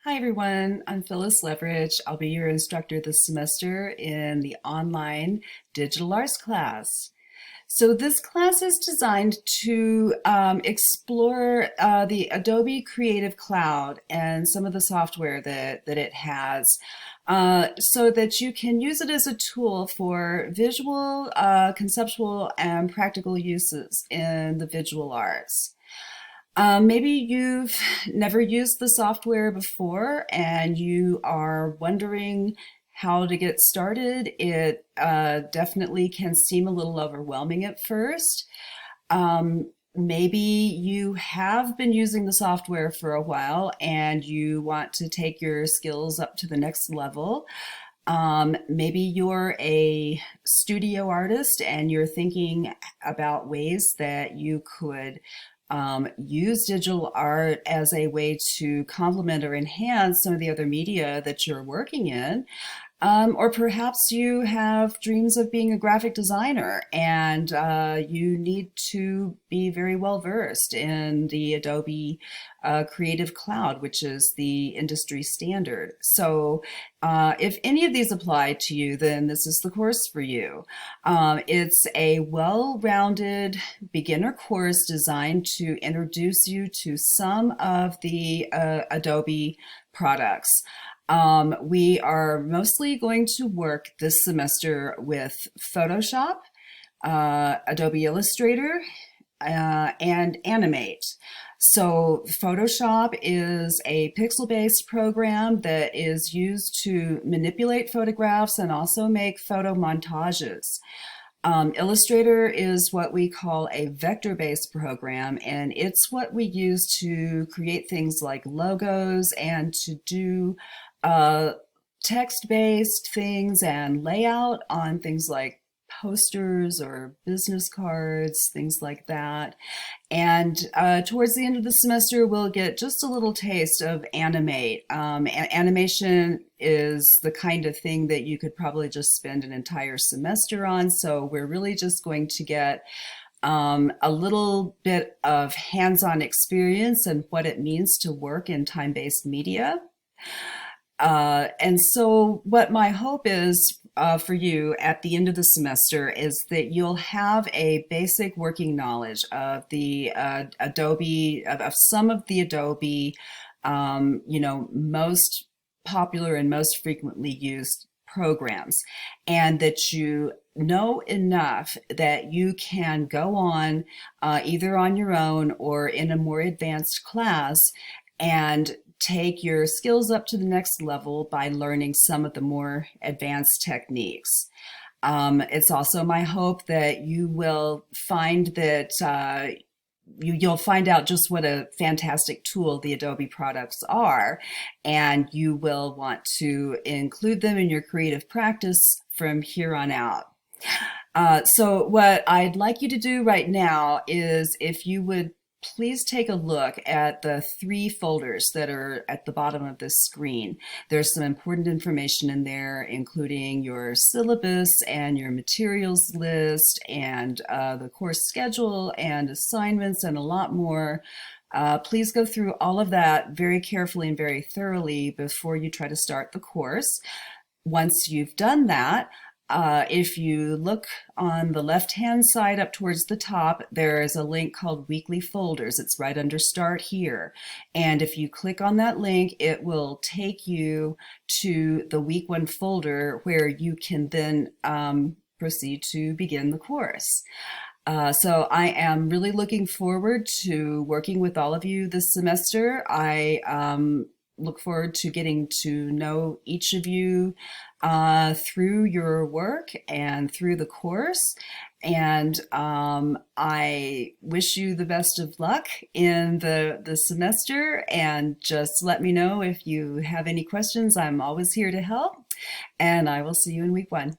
Hi everyone, I'm Phyllis Leverage. I'll be your instructor this semester in the online digital arts class. So this class is designed to explore the Adobe Creative Cloud and some of the software that it has so that you can use it as a tool for visual, conceptual, and practical uses in the visual arts. Maybe you've never used the software before and you are wondering how to get started. It definitely can seem a little overwhelming at first. Maybe you have been using the software for a while and you want to take your skills up to the next level. Maybe you're a studio artist and you're thinking about ways that you could use digital art as a way to complement or enhance some of the other media that you're working in. Or perhaps you have dreams of being a graphic designer and you need to be very well versed in the Adobe Creative Cloud, which is the industry standard. So if any of these apply to you, then this is the course for you. It's a well-rounded beginner course designed to introduce you to some of the Adobe products. We are mostly going to work this semester with Photoshop, Adobe Illustrator, and Animate. So Photoshop is a pixel-based program that is used to manipulate photographs and also make photo montages. Illustrator is what we call a vector-based program, and it's what we use to create things like logos and to do text-based things and layout on things like posters or business cards, things like that. And towards the end of the semester, we'll get just a little taste of Animate. Animation is the kind of thing that you could probably just spend an entire semester on. So we're really just going to get a little bit of hands-on experience and what it means to work in time-based media. And so what my hope is for you at the end of the semester is that you'll have a basic working knowledge of the Adobe, of some of the Adobe, most popular and most frequently used programs, and that you know enough that you can go on either on your own or in a more advanced class and take your skills up to the next level by learning some of the more advanced techniques. It's also my hope that you will find that you'll find out just what a fantastic tool the Adobe products are, and you will want to include them in your creative practice from here on out. So what I'd like you to do right now is if you would please take a look at the 3 folders that are at the bottom of this screen. There's some important information in there, including your syllabus and your materials list and the course schedule and assignments and a lot more. Please go through all of that very carefully and very thoroughly before you try to start the course. Once you've done that, if you look on the left-hand side up towards the top, there is a link called Weekly Folders. It's right under Start Here. And if you click on that link, it will take you to the Week 1 folder where you can then proceed to begin the course. So I am really looking forward to working with all of you this semester. I look forward to getting to know each of you through your work and through the course. And I wish you the best of luck in the semester, and just let me know if you have any questions. I'm always here to help, and I will see you in week 1.